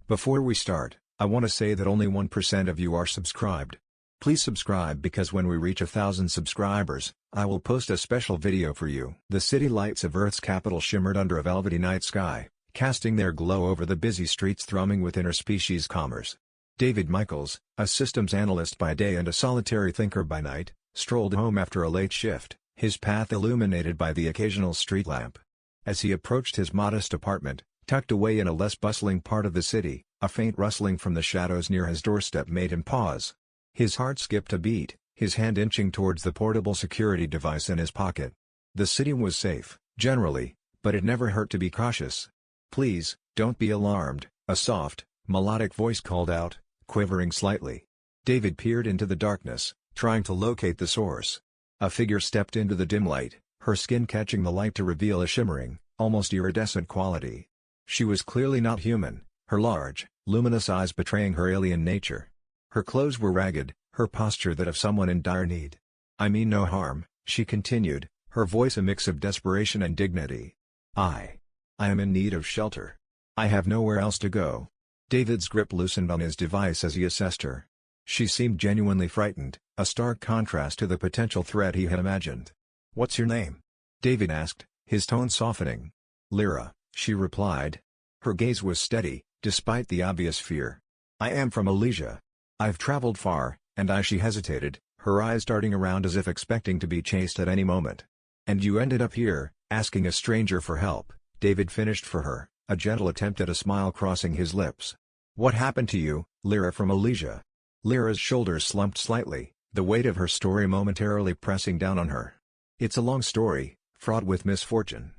Before we start, I want to say that only 1% of you are subscribed. Please subscribe because when we reach 1,000 subscribers, I will post a special video for you. The city lights of Earth's capital shimmered under a velvety night sky, casting their glow over the busy streets thrumming with interspecies commerce. David Michaels, a systems analyst by day and a solitary thinker by night, strolled home after a late shift, his path illuminated by the occasional street lamp. As he approached his modest apartment, tucked away in a less bustling part of the city, a faint rustling from the shadows near his doorstep made him pause. His heart skipped a beat, his hand inching towards the portable security device in his pocket. The city was safe, generally, but it never hurt to be cautious. "Please, don't be alarmed," a soft, melodic voice called out, quivering slightly. David peered into the darkness, trying to locate the source. A figure stepped into the dim light, her skin catching the light to reveal a shimmering, almost iridescent quality. She was clearly not human, her large, luminous eyes betraying her alien nature. Her clothes were ragged, her posture that of someone in dire need. "I mean no harm," she continued, her voice a mix of desperation and dignity. I am in need of shelter. I have nowhere else to go." David's grip loosened on his device as he assessed her. She seemed genuinely frightened, a stark contrast to the potential threat he had imagined. "What's your name?" David asked, his tone softening. "Lyra," she replied. Her gaze was steady, despite the obvious fear. "I am from Elysia. I've traveled far," she hesitated, her eyes darting around as if expecting to be chased at any moment. "And you ended up here, asking a stranger for help," David finished for her, a gentle attempt at a smile crossing his lips. "What happened to you, Lyra from Elysia?" Lyra's shoulders slumped slightly, the weight of her story momentarily pressing down on her. "It's a long story, fraught with misfortune.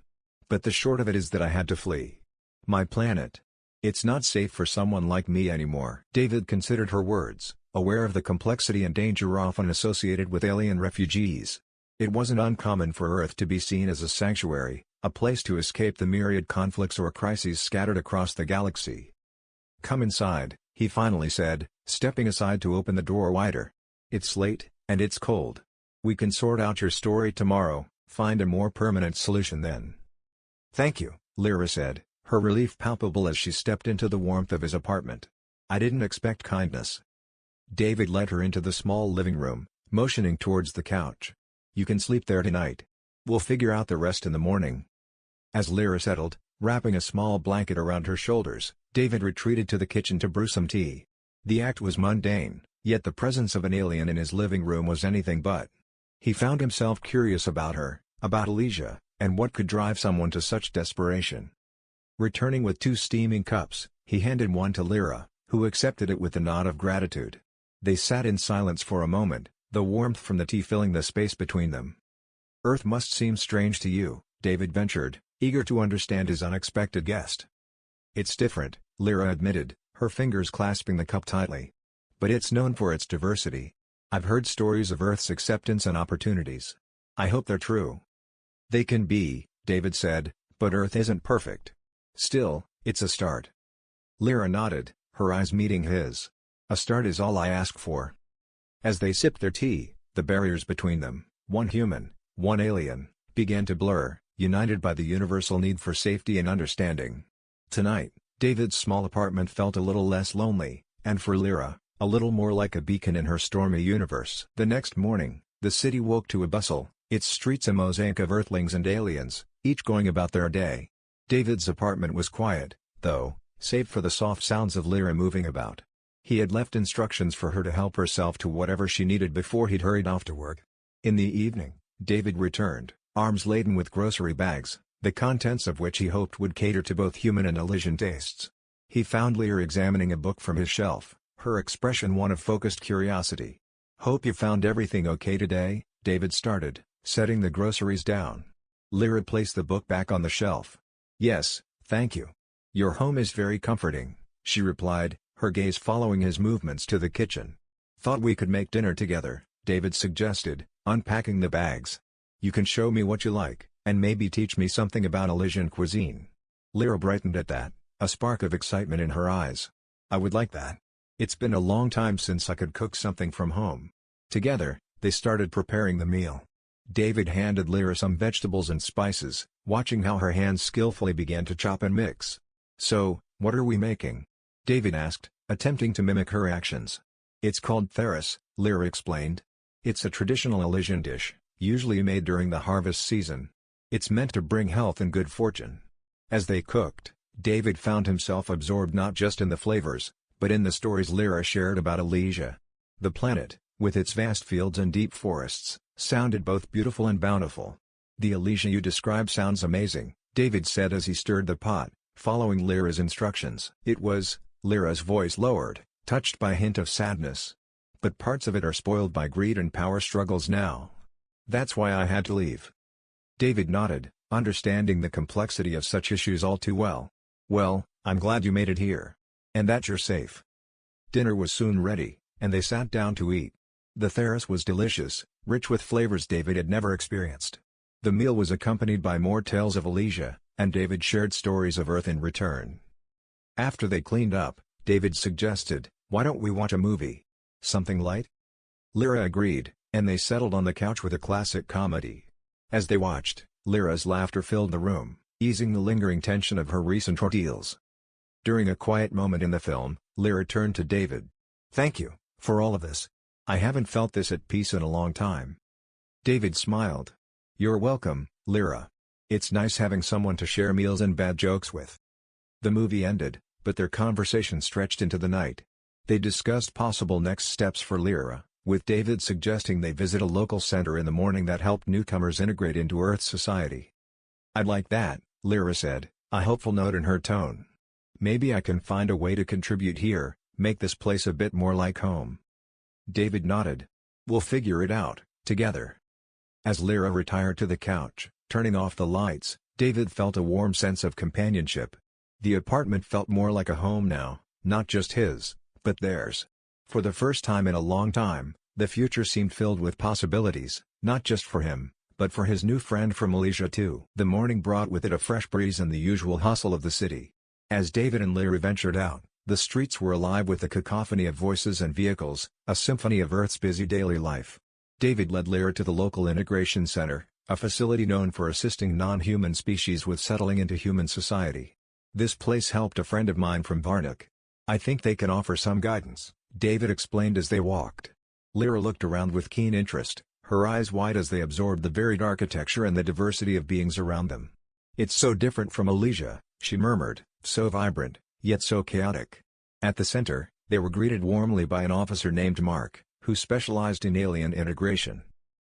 But the short of it is that I had to flee. My planet. It's not safe for someone like me anymore." David considered her words, aware of the complexity and danger often associated with alien refugees. It wasn't uncommon for Earth to be seen as a sanctuary, a place to escape the myriad conflicts or crises scattered across the galaxy. "Come inside," he finally said, stepping aside to open the door wider. "It's late, and it's cold. We can sort out your story tomorrow, find a more permanent solution then." "Thank you," Lyra said, her relief palpable as she stepped into the warmth of his apartment. "I didn't expect kindness." David led her into the small living room, motioning towards the couch. "You can sleep there tonight. We'll figure out the rest in the morning." As Lyra settled, wrapping a small blanket around her shoulders, David retreated to the kitchen to brew some tea. The act was mundane, yet the presence of an alien in his living room was anything but. He found himself curious about her, about Elysia, and what could drive someone to such desperation. Returning with 2 steaming cups, he handed one to Lyra, who accepted it with a nod of gratitude. They sat in silence for a moment, the warmth from the tea filling the space between them. "Earth must seem strange to you," David ventured, eager to understand his unexpected guest. "It's different," Lyra admitted, her fingers clasping the cup tightly. "But it's known for its diversity. I've heard stories of Earth's acceptance and opportunities. I hope they're true." "They can be," David said, "but Earth isn't perfect. Still, it's a start." Lyra nodded, her eyes meeting his. "A start is all I ask for." As they sipped their tea, the barriers between them, one human, one alien, began to blur, united by the universal need for safety and understanding. Tonight, David's small apartment felt a little less lonely, and for Lyra, a little more like a beacon in her stormy universe. The next morning, the city woke to a bustle, its streets a mosaic of Earthlings and aliens, each going about their day. David's apartment was quiet, though, save for the soft sounds of Lyra moving about. He had left instructions for her to help herself to whatever she needed before he'd hurried off to work. In the evening, David returned, arms laden with grocery bags, the contents of which he hoped would cater to both human and Elysian tastes. He found Lyra examining a book from his shelf, her expression one of focused curiosity. "Hope you found everything okay today," David started, setting the groceries down. Lyra placed the book back on the shelf. "Yes, thank you. Your home is very comforting," she replied, her gaze following his movements to the kitchen. "Thought we could make dinner together," David suggested, unpacking the bags. "You can show me what you like, and maybe teach me something about Elysian cuisine." Lyra brightened at that, a spark of excitement in her eyes. "I would like that. It's been a long time since I could cook something from home." Together, they started preparing the meal. David handed Lyra some vegetables and spices, watching how her hands skillfully began to chop and mix. "So, what are we making?" David asked, attempting to mimic her actions. "It's called theris," Lyra explained. "It's a traditional Elysian dish, usually made during the harvest season. It's meant to bring health and good fortune." As they cooked, David found himself absorbed not just in the flavors, but in the stories Lyra shared about Elysia. The planet, with its vast fields and deep forests, sounded both beautiful and bountiful. "The Elysia you describe sounds amazing," David said as he stirred the pot, following Lyra's instructions. "It was," Lyra's voice lowered, touched by a hint of sadness. "But parts of it are spoiled by greed and power struggles now. That's why I had to leave." David nodded, understanding the complexity of such issues all too well. "Well, I'm glad you made it here. And that you're safe." Dinner was soon ready, and they sat down to eat. The theris was delicious, rich with flavors David had never experienced. The meal was accompanied by more tales of Elysia, and David shared stories of Earth in return. After they cleaned up, David suggested, "Why don't we watch a movie? Something light?" Lyra agreed, and they settled on the couch with a classic comedy. As they watched, Lyra's laughter filled the room, easing the lingering tension of her recent ordeals. During a quiet moment in the film, Lyra turned to David. "Thank you, for all of this. I haven't felt this at peace in a long time." David smiled. "You're welcome, Lyra. It's nice having someone to share meals and bad jokes with." The movie ended, but their conversation stretched into the night. They discussed possible next steps for Lyra, with David suggesting they visit a local center in the morning that helped newcomers integrate into Earth society. "I'd like that," Lyra said, a hopeful note in her tone. "Maybe I can find a way to contribute here, make this place a bit more like home." David nodded. "We'll figure it out, together." As Lyra retired to the couch, turning off the lights, David felt a warm sense of companionship. The apartment felt more like a home now, not just his, but theirs. For the first time in a long time, the future seemed filled with possibilities, not just for him, but for his new friend from Elysia too. The morning brought with it a fresh breeze and the usual hustle of the city. As David and Lyra ventured out, the streets were alive with a cacophony of voices and vehicles, a symphony of Earth's busy daily life. David led Lyra to the local integration center, a facility known for assisting non-human species with settling into human society. "This place helped a friend of mine from Varnik. I think they can offer some guidance," David explained as they walked. Lyra looked around with keen interest, her eyes wide as they absorbed the varied architecture and the diversity of beings around them. "It's so different from Elysia," she murmured, "so vibrant, yet so chaotic." At the center, they were greeted warmly by an officer named Mark, who specialized in alien integration.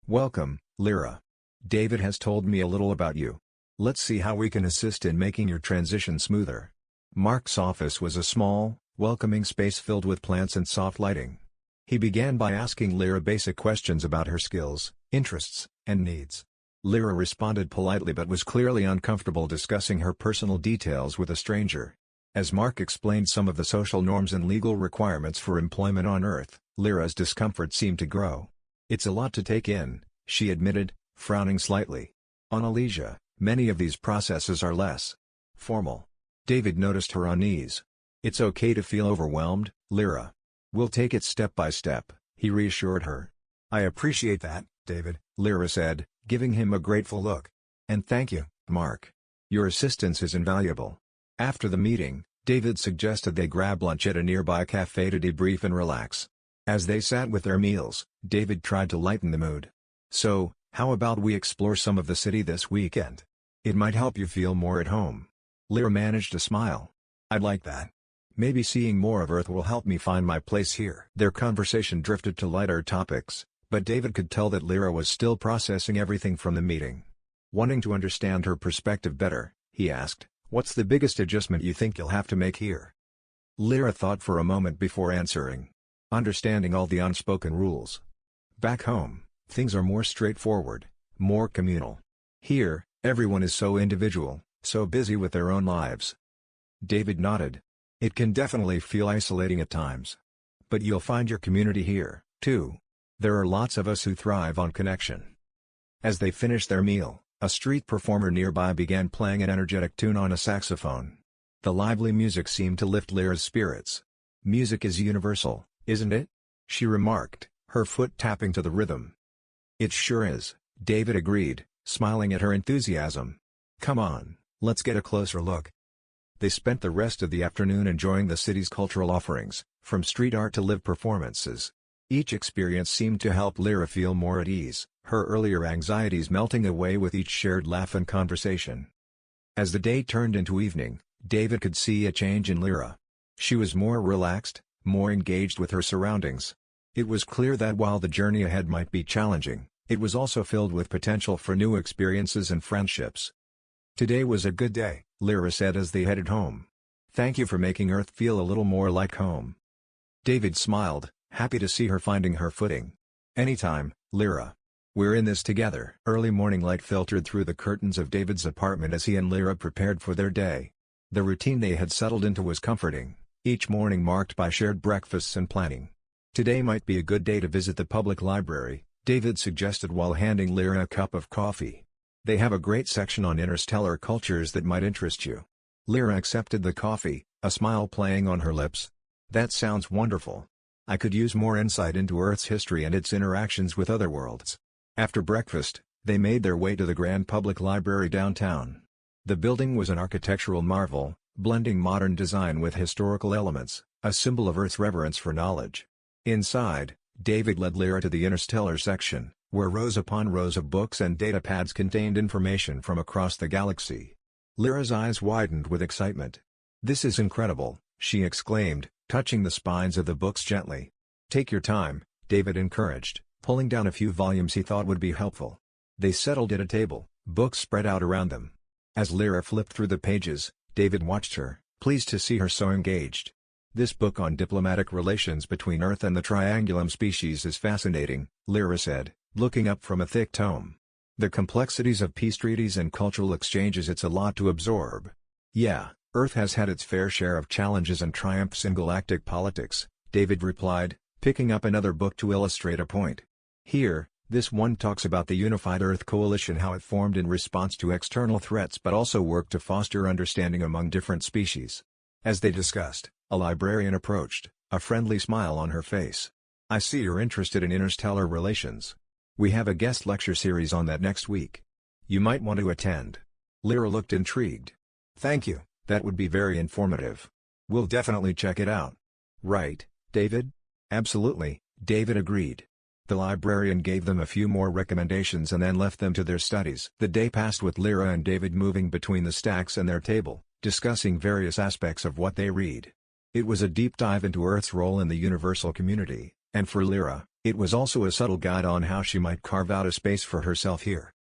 "Welcome, Lyra. David has told me a little about you. Let's see how we can assist in making your transition smoother." Mark's office was a small, welcoming space filled with plants and soft lighting. He began by asking Lyra basic questions about her skills, interests, and needs. Lyra responded politely but was clearly uncomfortable discussing her personal details with a stranger. As Mark explained some of the social norms and legal requirements for employment on Earth, Lyra's discomfort seemed to grow. "It's a lot to take in," she admitted, frowning slightly. "On Elysia, many of these processes are less formal." David noticed her unease. "It's okay to feel overwhelmed, Lyra. We'll take it step by step," he reassured her. "I appreciate that, David," Lyra said, giving him a grateful look. "And thank you, Mark. Your assistance is invaluable." After the meeting, David suggested they grab lunch at a nearby cafe to debrief and relax. As they sat with their meals, David tried to lighten the mood. "So, how about we explore some of the city this weekend? It might help you feel more at home." Lyra managed a smile. "I'd like that. Maybe seeing more of Earth will help me find my place here." Their conversation drifted to lighter topics, but David could tell that Lyra was still processing everything from the meeting. Wanting to understand her perspective better, he asked, "What's the biggest adjustment you think you'll have to make here?" Lyra thought for a moment before answering. "Understanding all the unspoken rules. Back home, things are more straightforward, more communal. Here, everyone is so individual, so busy with their own lives." David nodded. "It can definitely feel isolating at times. But you'll find your community here, too. There are lots of us who thrive on connection." As they finished their meal, a street performer nearby began playing an energetic tune on a saxophone. The lively music seemed to lift Lyra's spirits. "Music is universal, isn't it?" she remarked, her foot tapping to the rhythm. "It sure is," David agreed, smiling at her enthusiasm. "Come on, let's get a closer look." They spent the rest of the afternoon enjoying the city's cultural offerings, from street art to live performances. Each experience seemed to help Lyra feel more at ease, her earlier anxieties melting away with each shared laugh and conversation. As the day turned into evening, David could see a change in Lyra. She was more relaxed, more engaged with her surroundings. It was clear that while the journey ahead might be challenging, it was also filled with potential for new experiences and friendships. "Today was a good day," Lyra said as they headed home. "Thank you for making Earth feel a little more like home." David smiled, happy to see her finding her footing. "Anytime, Lyra. We're in this together." Early morning light filtered through the curtains of David's apartment as he and Lyra prepared for their day. The routine they had settled into was comforting, each morning marked by shared breakfasts and planning. "Today might be a good day to visit the public library," David suggested while handing Lyra a cup of coffee. "They have a great section on interstellar cultures that might interest you." Lyra accepted the coffee, a smile playing on her lips. "That sounds wonderful. I could use more insight into Earth's history and its interactions with other worlds." After breakfast, they made their way to the Grand Public Library downtown. The building was an architectural marvel, blending modern design with historical elements, a symbol of Earth's reverence for knowledge. Inside, David led Lyra to the interstellar section, where rows upon rows of books and datapads contained information from across the galaxy. Lyra's eyes widened with excitement. "This is incredible," she exclaimed, touching the spines of the books gently. "Take your time," David encouraged, pulling down a few volumes he thought would be helpful. They settled at a table, books spread out around them. As Lyra flipped through the pages, David watched her, pleased to see her so engaged. "This book on diplomatic relations between Earth and the Triangulum species is fascinating," Lyra said, looking up from a thick tome. "The complexities of peace treaties and cultural exchanges, it's a lot to absorb." "Yeah, Earth has had its fair share of challenges and triumphs in galactic politics," David replied, picking up another book to illustrate a point. "Here, this one talks about the Unified Earth Coalition, how it formed in response to external threats but also worked to foster understanding among different species." As they discussed, a librarian approached, a friendly smile on her face. "I see you're interested in interstellar relations. We have a guest lecture series on that next week. You might want to attend." Lyra looked intrigued. "Thank you, that would be very informative. We'll definitely check it out." "Right, David?" "Absolutely," David agreed. The librarian gave them a few more recommendations and then left them to their studies. The day passed with Lyra and David moving between the stacks and their table, discussing various aspects of what they read. It was a deep dive into Earth's role in the universal community, and for Lyra, it was also a subtle guide on how she might carve out a space for herself here.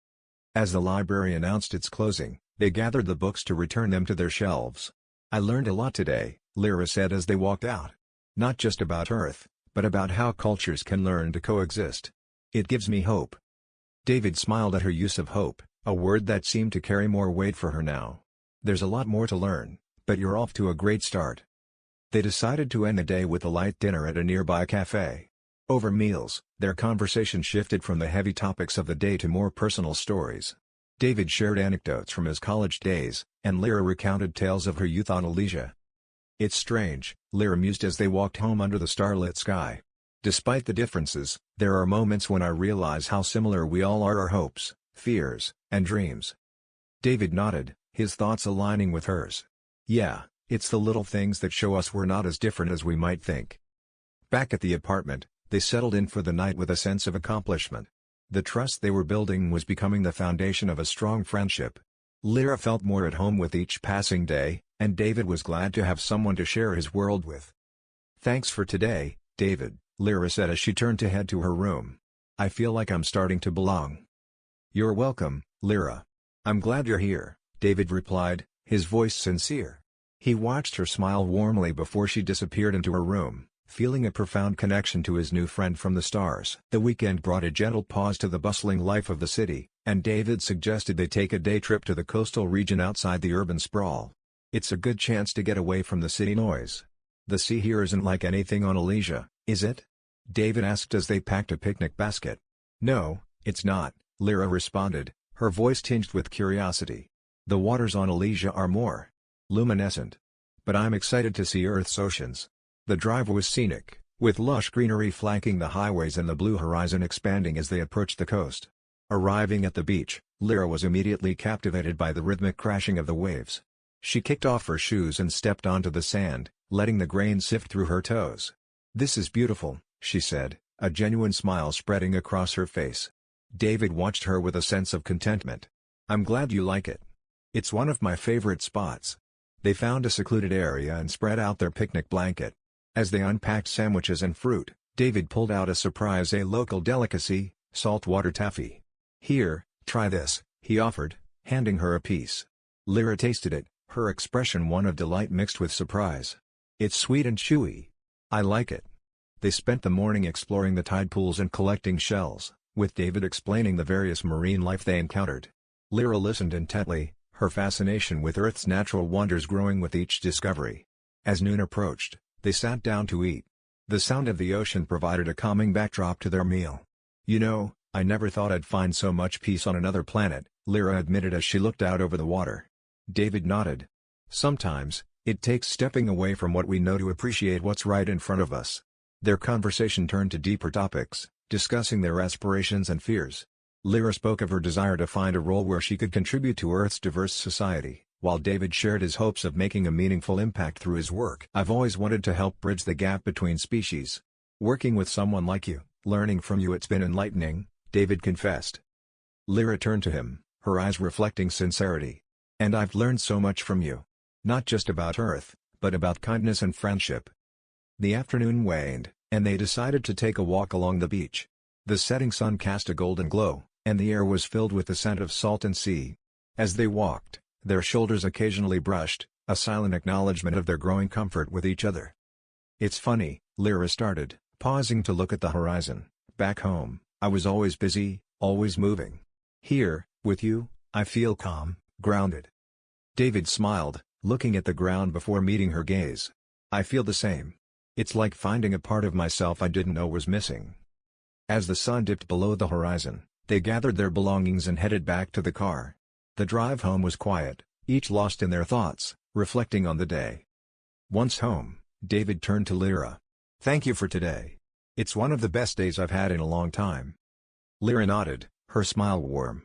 As the library announced its closing, they gathered the books to return them to their shelves. "I learned a lot today," Lyra said as they walked out. "Not just about Earth, but about how cultures can learn to coexist. It gives me hope." David smiled at her use of hope, a word that seemed to carry more weight for her now. "There's a lot more to learn, but you're off to a great start." They decided to end the day with a light dinner at a nearby cafe. Over meals, their conversation shifted from the heavy topics of the day to more personal stories. David shared anecdotes from his college days, and Lyra recounted tales of her youth on Elysia. "It's strange," Lyra mused as they walked home under the starlit sky. "Despite the differences, there are moments when I realize how similar we all are, our hopes, fears, and dreams." David nodded, his thoughts aligning with hers. "Yeah, it's the little things that show us we're not as different as we might think." Back at the apartment, they settled in for the night with a sense of accomplishment. The trust they were building was becoming the foundation of a strong friendship. Lyra felt more at home with each passing day, and David was glad to have someone to share his world with. "Thanks for today, David," Lyra said as she turned to head to her room. "I feel like I'm starting to belong." "You're welcome, Lyra. I'm glad you're here," David replied, his voice sincere. He watched her smile warmly before she disappeared into her room, feeling a profound connection to his new friend from the stars. The weekend brought a gentle pause to the bustling life of the city, and David suggested they take a day trip to the coastal region outside the urban sprawl. "It's a good chance to get away from the city noise." "The sea here isn't like anything on Elysia, is it?" David asked as they packed a picnic basket. "No, it's not," Lyra responded, her voice tinged with curiosity. "The waters on Elysia are more luminescent. But I'm excited to see Earth's oceans." The drive was scenic, with lush greenery flanking the highways and the blue horizon expanding as they approached the coast. Arriving at the beach, Lyra was immediately captivated by the rhythmic crashing of the waves. She kicked off her shoes and stepped onto the sand, letting the grain sift through her toes. "This is beautiful," she said, a genuine smile spreading across her face. David watched her with a sense of contentment. "I'm glad you like it. It's one of my favorite spots." They found a secluded area and spread out their picnic blanket. As they unpacked sandwiches and fruit, David pulled out a surprise, a local delicacy, saltwater taffy. "Here, try this," he offered, handing her a piece. Lyra tasted it, her expression one of delight mixed with surprise. "It's sweet and chewy. I like it." They spent the morning exploring the tide pools and collecting shells, with David explaining the various marine life they encountered. Lyra listened intently, her fascination with Earth's natural wonders growing with each discovery. As noon approached, they sat down to eat. The sound of the ocean provided a calming backdrop to their meal. "You know, I never thought I'd find so much peace on another planet," Lyra admitted as she looked out over the water. David nodded. "Sometimes, it takes stepping away from what we know to appreciate what's right in front of us." Their conversation turned to deeper topics, discussing their aspirations and fears. Lyra spoke of her desire to find a role where she could contribute to Earth's diverse society, while David shared his hopes of making a meaningful impact through his work. "I've always wanted to help bridge the gap between species. Working with someone like you, learning from you, it's been enlightening," David confessed. Lyra turned to him, her eyes reflecting sincerity. "And I've learned so much from you. Not just about Earth, but about kindness and friendship." The afternoon waned, and they decided to take a walk along the beach. The setting sun cast a golden glow, and the air was filled with the scent of salt and sea. As they walked, their shoulders occasionally brushed, a silent acknowledgement of their growing comfort with each other. "It's funny," Lyra started, pausing to look at the horizon. "Back home, I was always busy, always moving. Here, with you, I feel calm, grounded." David smiled, looking at the ground before meeting her gaze. "I feel the same. It's like finding a part of myself I didn't know was missing." As the sun dipped below the horizon, they gathered their belongings and headed back to the car. The drive home was quiet, each lost in their thoughts, reflecting on the day. Once home, David turned to Lyra. "Thank you for today. It's one of the best days I've had in a long time." Lyra nodded, her smile warm.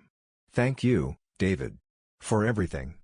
"Thank you, David. For everything."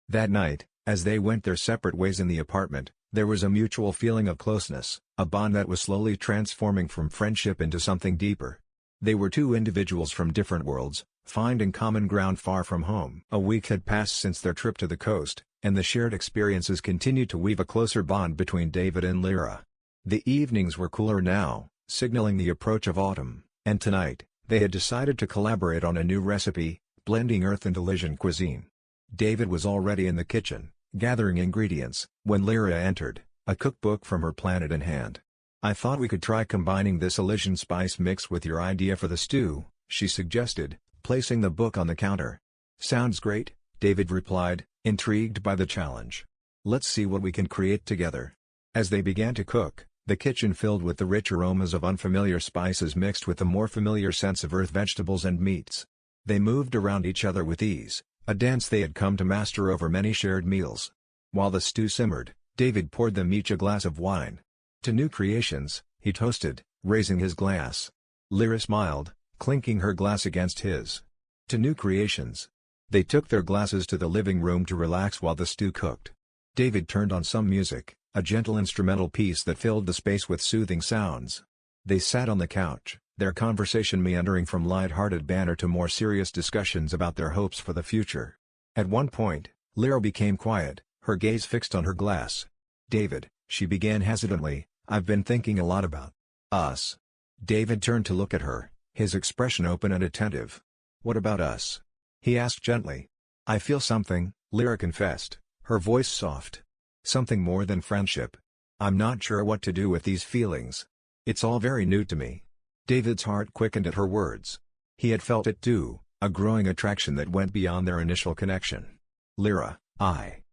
That night, as they went their separate ways in the apartment, there was a mutual feeling of closeness, a bond that was slowly transforming from friendship into something deeper. They were two individuals from different worlds, finding common ground far from home. A week had passed since their trip to the coast, and the shared experiences continued to weave a closer bond between David and Lyra. The evenings were cooler now, signaling the approach of autumn, and tonight, they had decided to collaborate on a new recipe, blending Earth and Elysian cuisine. David was already in the kitchen, gathering ingredients, when Lyra entered, a cookbook from her planet in hand. "I thought we could try combining this Elysian spice mix with your idea for the stew," she suggested, placing the book on the counter. "Sounds great," David replied, intrigued by the challenge. "Let's see what we can create together." As they began to cook, the kitchen filled with the rich aromas of unfamiliar spices mixed with the more familiar scents of Earth vegetables and meats. They moved around each other with ease, a dance they had come to master over many shared meals. While the stew simmered, David poured them each a glass of wine. "To new creations," he toasted, raising his glass. Lyra smiled, clinking her glass against his. "To new creations." They took their glasses to the living room to relax while the stew cooked. David turned on some music, a gentle instrumental piece that filled the space with soothing sounds. They sat on the couch, their conversation meandering from light-hearted banter to more serious discussions about their hopes for the future. At one point, Lyra became quiet, her gaze fixed on her glass. "David," she began hesitantly, "I've been thinking a lot about us." David turned to look at her, his expression open and attentive. "What about us?" he asked gently. "I feel something," Lyra confessed, her voice soft. "Something more than friendship. I'm not sure what to do with these feelings. It's all very new to me." David's heart quickened at her words. He had felt it too, a growing attraction that went beyond their initial connection. "Lyra, I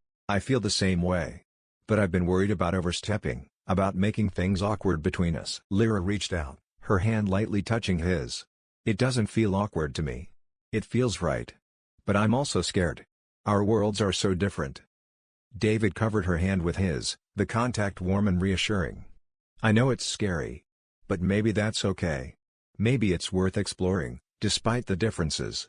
feel the same way. But I've been worried about overstepping, about making things awkward between us." Lyra reached out, her hand lightly touching his. "It doesn't feel awkward to me. It feels right. But I'm also scared. Our worlds are so different." David covered her hand with his, the contact warm and reassuring. "I know it's scary. But maybe that's okay. Maybe it's worth exploring, despite the differences."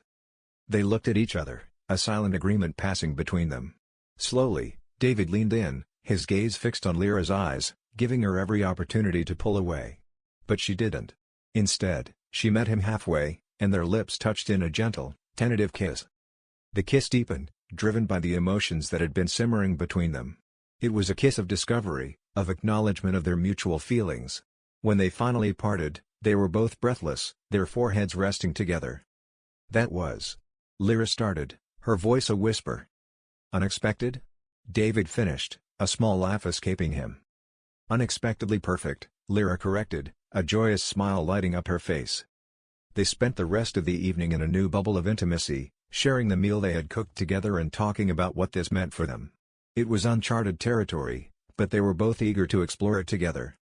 They looked at each other, a silent agreement passing between them. Slowly, David leaned in, his gaze fixed on Lyra's eyes, giving her every opportunity to pull away. But she didn't. Instead, she met him halfway, and their lips touched in a gentle, tentative kiss. The kiss deepened, driven by the emotions that had been simmering between them. It was a kiss of discovery, of acknowledgement of their mutual feelings. When they finally parted, they were both breathless, their foreheads resting together. "That was..." Lyra started, her voice a whisper. "Unexpected?" David finished, a small laugh escaping him. "Unexpectedly perfect," Lyra corrected, a joyous smile lighting up her face. They spent the rest of the evening in a new bubble of intimacy, sharing the meal they had cooked together and talking about what this meant for them. It was uncharted territory, but they were both eager to explore it together.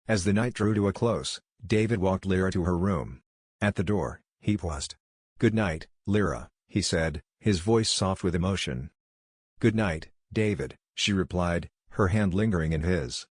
As the night drew to a close, David walked Lyra to her room. At the door, he paused. "Good night, Lyra," he said, his voice soft with emotion. "Good night, David," she replied, her hand lingering in his.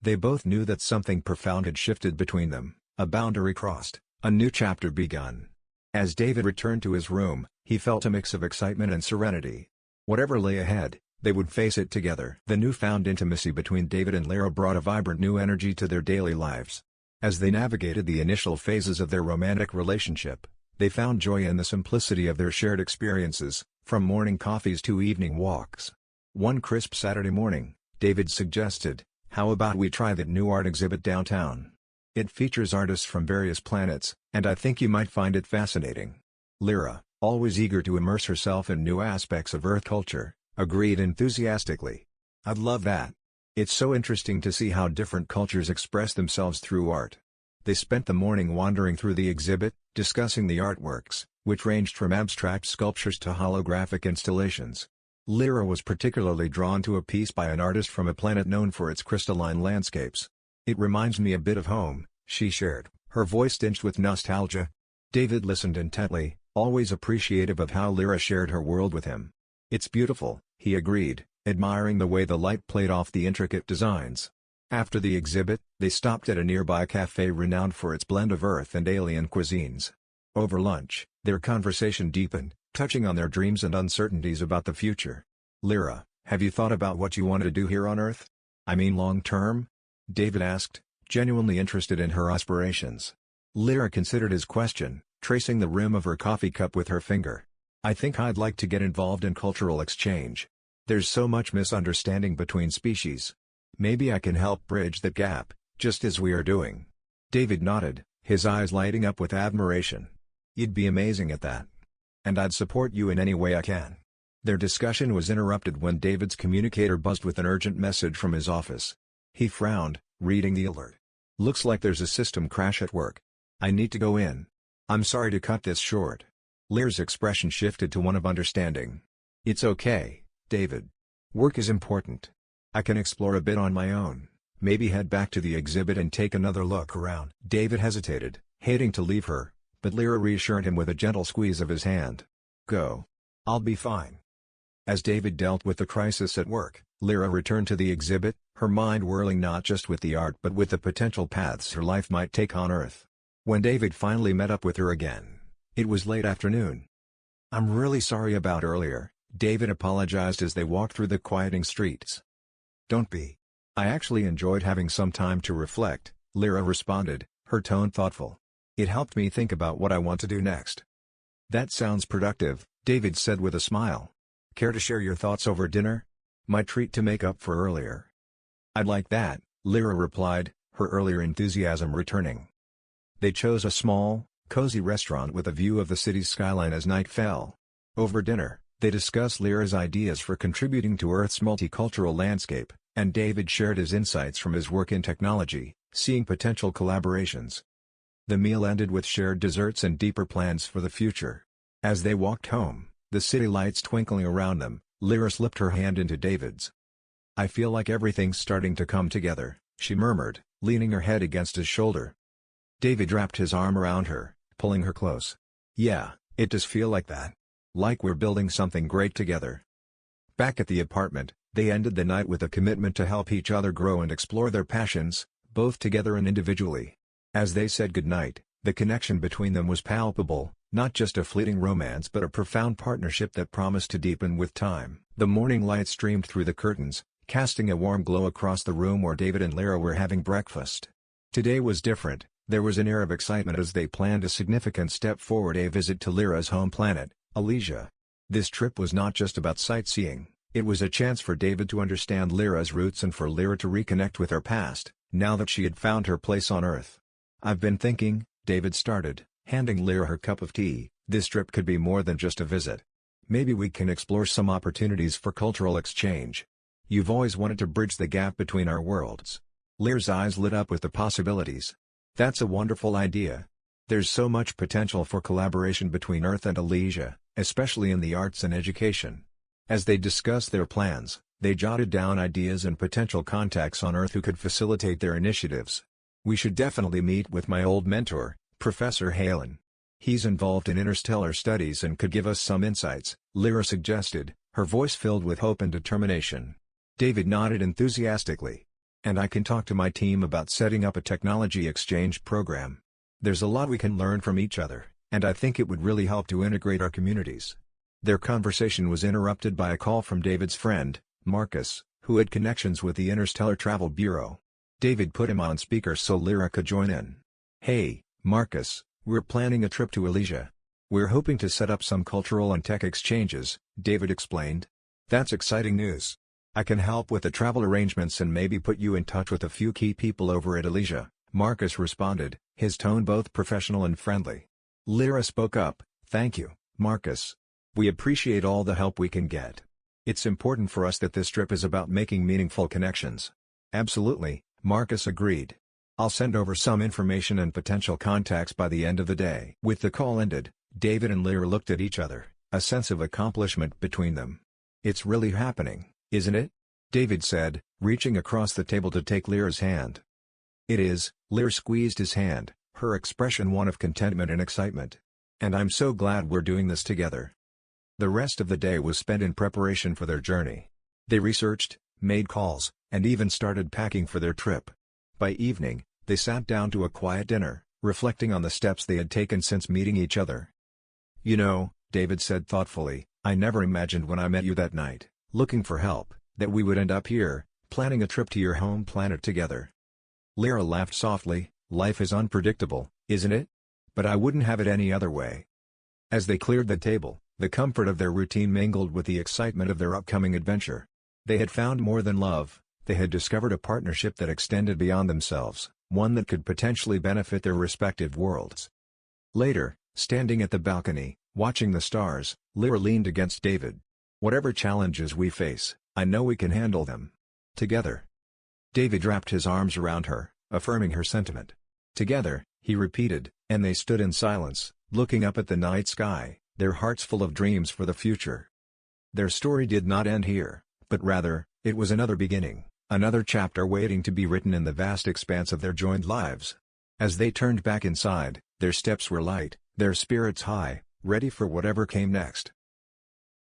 They both knew that something profound had shifted between them, a boundary crossed, a new chapter begun. As David returned to his room, he felt a mix of excitement and serenity. Whatever lay ahead, they would face it together. The newfound intimacy between David and Lyra brought a vibrant new energy to their daily lives. As they navigated the initial phases of their romantic relationship, they found joy in the simplicity of their shared experiences, from morning coffees to evening walks. One crisp Saturday morning, David suggested, "How about we try that new art exhibit downtown? It features artists from various planets, and I think you might find it fascinating." Lyra, always eager to immerse herself in new aspects of Earth culture, agreed enthusiastically. "I'd love that. It's so interesting to see how different cultures express themselves through art." They spent the morning wandering through the exhibit, discussing the artworks, which ranged from abstract sculptures to holographic installations. Lyra was particularly drawn to a piece by an artist from a planet known for its crystalline landscapes. "It reminds me a bit of home," she shared, her voice tinged with nostalgia. David listened intently, always appreciative of how Lyra shared her world with him. "It's beautiful," he agreed, admiring the way the light played off the intricate designs. After the exhibit, they stopped at a nearby cafe renowned for its blend of Earth and alien cuisines. Over lunch, their conversation deepened, touching on their dreams and uncertainties about the future. "Lyra, have you thought about what you want to do here on Earth? I mean long-term?" David asked, genuinely interested in her aspirations. Lyra considered his question, tracing the rim of her coffee cup with her finger. "I think I'd like to get involved in cultural exchange. There's so much misunderstanding between species. Maybe I can help bridge that gap, just as we are doing." David nodded, his eyes lighting up with admiration. "You'd be amazing at that. And I'd support you in any way I can." Their discussion was interrupted when David's communicator buzzed with an urgent message from his office. He frowned, reading the alert. "Looks like there's a system crash at work. I need to go in. I'm sorry to cut this short." Lyra's expression shifted to one of understanding. "It's okay, David. Work is important. I can explore a bit on my own, maybe head back to the exhibit and take another look around." David hesitated, hating to leave her, but Lyra reassured him with a gentle squeeze of his hand. "Go. I'll be fine." As David dealt with the crisis at work, Lyra returned to the exhibit, her mind whirling not just with the art but with the potential paths her life might take on Earth. When David finally met up with her again, it was late afternoon. "I'm really sorry about earlier," David apologized as they walked through the quieting streets. "Don't be. I actually enjoyed having some time to reflect," Lyra responded, her tone thoughtful. "It helped me think about what I want to do next." "That sounds productive," David said with a smile. "Care to share your thoughts over dinner? My treat to make up for earlier." "I'd like that," Lyra replied, her earlier enthusiasm returning. They chose a small, cozy restaurant with a view of the city's skyline as night fell. Over dinner, they discussed Lyra's ideas for contributing to Earth's multicultural landscape, and David shared his insights from his work in technology, seeing potential collaborations. The meal ended with shared desserts and deeper plans for the future. As they walked home, the city lights twinkling around them, Lyra slipped her hand into David's. "I feel like everything's starting to come together," she murmured, leaning her head against his shoulder. David wrapped his arm around her, pulling her close. "Yeah, it does feel like that. Like we're building something great together." Back at the apartment, they ended the night with a commitment to help each other grow and explore their passions, both together and individually. As they said goodnight, the connection between them was palpable, Not just a fleeting romance but a profound partnership that promised to deepen with time. The morning light streamed through the curtains, casting a warm glow across the room where David and Lyra were having breakfast. Today was different. There was an air of excitement as they planned a significant step forward, a visit to Lyra's home planet, Elysia. This trip was not just about sightseeing, it was a chance for David to understand Lyra's roots and for Lyra to reconnect with her past, now that she had found her place on Earth. "I've been thinking," David started, handing Lyra her cup of tea, "this trip could be more than just a visit. Maybe we can explore some opportunities for cultural exchange. You've always wanted to bridge the gap between our worlds." Lyra's eyes lit up with the possibilities. "That's a wonderful idea. There's so much potential for collaboration between Earth and Elysia, especially in the arts and education." As they discussed their plans, they jotted down ideas and potential contacts on Earth who could facilitate their initiatives. "We should definitely meet with my old mentor, Professor Halen. He's involved in interstellar studies and could give us some insights," Lyra suggested, her voice filled with hope and determination. David nodded enthusiastically. "And I can talk to my team about setting up a technology exchange program. There's a lot we can learn from each other, and I think it would really help to integrate our communities." Their conversation was interrupted by a call from David's friend, Marcus, who had connections with the Interstellar Travel Bureau. David put him on speaker so Lyra could join in. "Hey, Marcus, we're planning a trip to Elysia. We're hoping to set up some cultural and tech exchanges," David explained. "That's exciting news. I can help with the travel arrangements and maybe put you in touch with a few key people over at Elysia," Marcus responded, his tone both professional and friendly. Lyra spoke up, "Thank you, Marcus. We appreciate all the help we can get. It's important for us that this trip is about making meaningful connections." "Absolutely," Marcus agreed. "I'll send over some information and potential contacts by the end of the day." With the call ended, David and Lyra looked at each other, a sense of accomplishment between them. "It's really happening, isn't it?" David said, reaching across the table to take Lyra's hand. "It is," Lyra squeezed his hand, her expression one of contentment and excitement. "And I'm so glad we're doing this together." The rest of the day was spent in preparation for their journey. They researched, made calls, and even started packing for their trip. By evening, they sat down to a quiet dinner, reflecting on the steps they had taken since meeting each other. "You know," David said thoughtfully, "I never imagined when I met you that night, looking for help, that we would end up here, planning a trip to your home planet together." Lyra laughed softly. "Life is unpredictable, isn't it? But I wouldn't have it any other way." As they cleared the table, the comfort of their routine mingled with the excitement of their upcoming adventure. They had found more than love, they had discovered a partnership that extended beyond themselves, one that could potentially benefit their respective worlds. Later, standing at the balcony, watching the stars, Lyra leaned against David. "Whatever challenges we face, I know we can handle them. Together." David wrapped his arms around her, affirming her sentiment. "Together," he repeated, and they stood in silence, looking up at the night sky, their hearts full of dreams for the future. Their story did not end here, but rather, it was another beginning, another chapter waiting to be written in the vast expanse of their joined lives. As they turned back inside, their steps were light, their spirits high, ready for whatever came next.